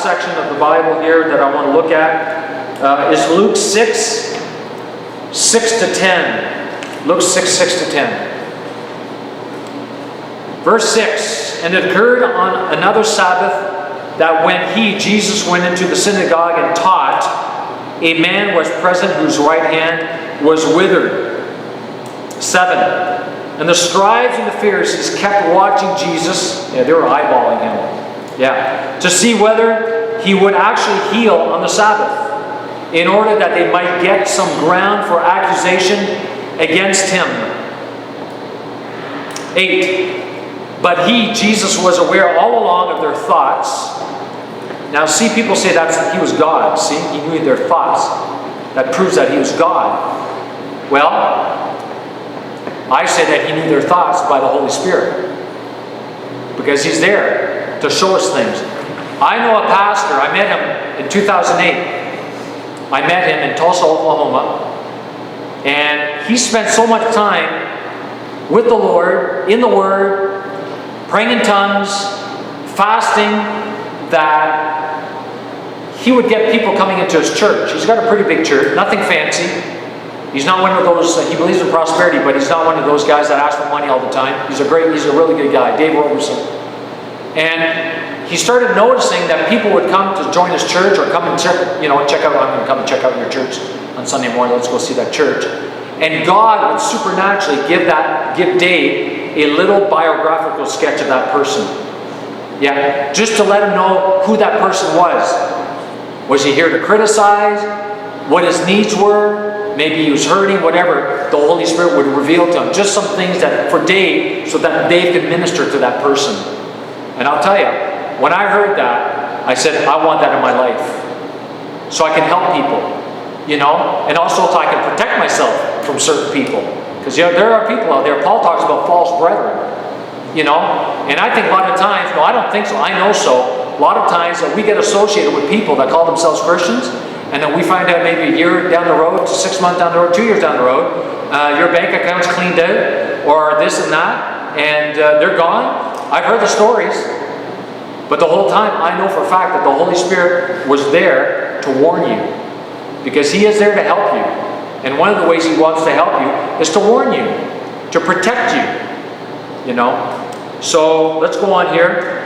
Section of the Bible here that I want to look at is Luke 6, 6 to 10. Luke 6, 6 to 10. Verse 6, and it occurred on another Sabbath that when he, Jesus, went into the synagogue and taught, a man was present whose right hand was withered. 7. And the scribes and the Pharisees kept watching Jesus. Yeah, they were eyeballing him. Yeah, to see whether he would actually heal on the Sabbath, in order that they might get some ground for accusation against him. 8. But he, Jesus, was aware all along of their thoughts. Now see, people say that he was God. See, he knew their thoughts. That proves that he was God. Well, I say that he knew their thoughts by the Holy Spirit, because he's there to show us things. I know a pastor, I met him in 2008. I met him in Tulsa, Oklahoma. And he spent so much time with the Lord, in the Word, praying in tongues, fasting, that he would get people coming into his church. He's got a pretty big church, nothing fancy. He's not one of those, he believes in prosperity, but he's not one of those guys that ask for money all the time. He's a really good guy, Dave Roberson. And he started noticing that people would come to join his church, or come and check out, I'm going to come and check out your church on Sunday morning, let's go see that church. And God would supernaturally give Dave a little biographical sketch of that person. Yeah, just to let him know who that person was. Was he here to criticize? What his needs were? Maybe he was hurting, whatever. The Holy Spirit would reveal to him just some things that for Dave, so that Dave could minister to that person. And I'll tell you, when I heard that, I said, I want that in my life. So I can help people, and also so I can protect myself from certain people. Because there are people out there, Paul talks about false brethren, and I think a lot of times, no, I don't think so, I know so, a lot of times that we get associated with people that call themselves Christians, and then we find out maybe a year down the road, 6 months down the road, 2 years down the road, your bank account's cleaned out, or this and that, and they're gone. I've heard the stories, but the whole time I know for a fact that the Holy Spirit was there to warn you, because He is there to help you. And one of the ways He wants to help you is to warn you, to protect you, So let's go on here.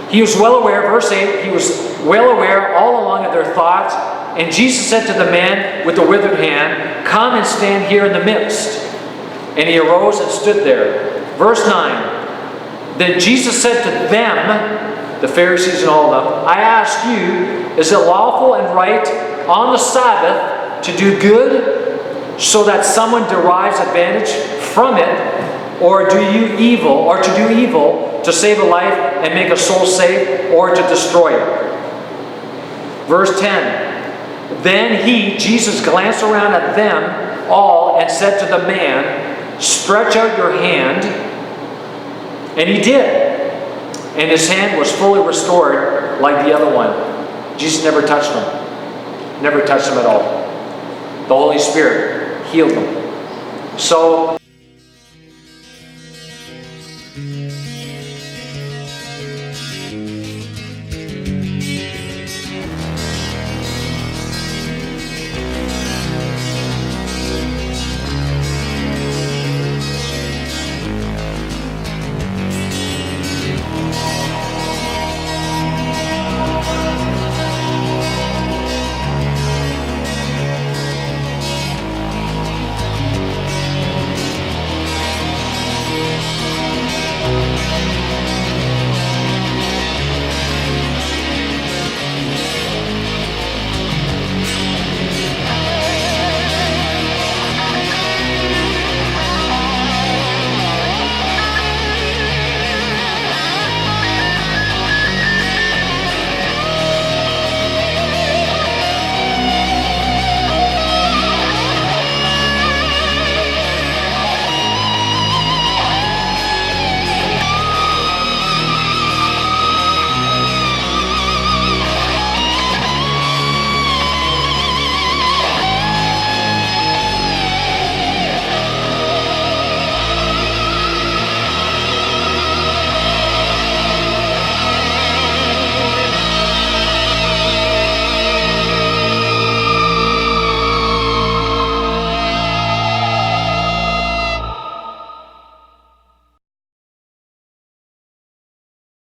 He was well aware, verse 8, he was well aware all along of their thoughts. And Jesus said to the man with the withered hand, come and stand here in the midst. And he arose and stood there. Verse 9. Then Jesus said to them, the Pharisees and all of them, I ask you, is it lawful and right on the Sabbath to do good so that someone derives advantage from it, or to do evil to save a life and make a soul safe, or to destroy it? Verse 10. Then he, Jesus, glanced around at them all and said to the man, stretch out your hand. And he did. And his hand was fully restored like the other one. Jesus never touched him. Never touched him at all. The Holy Spirit healed him. So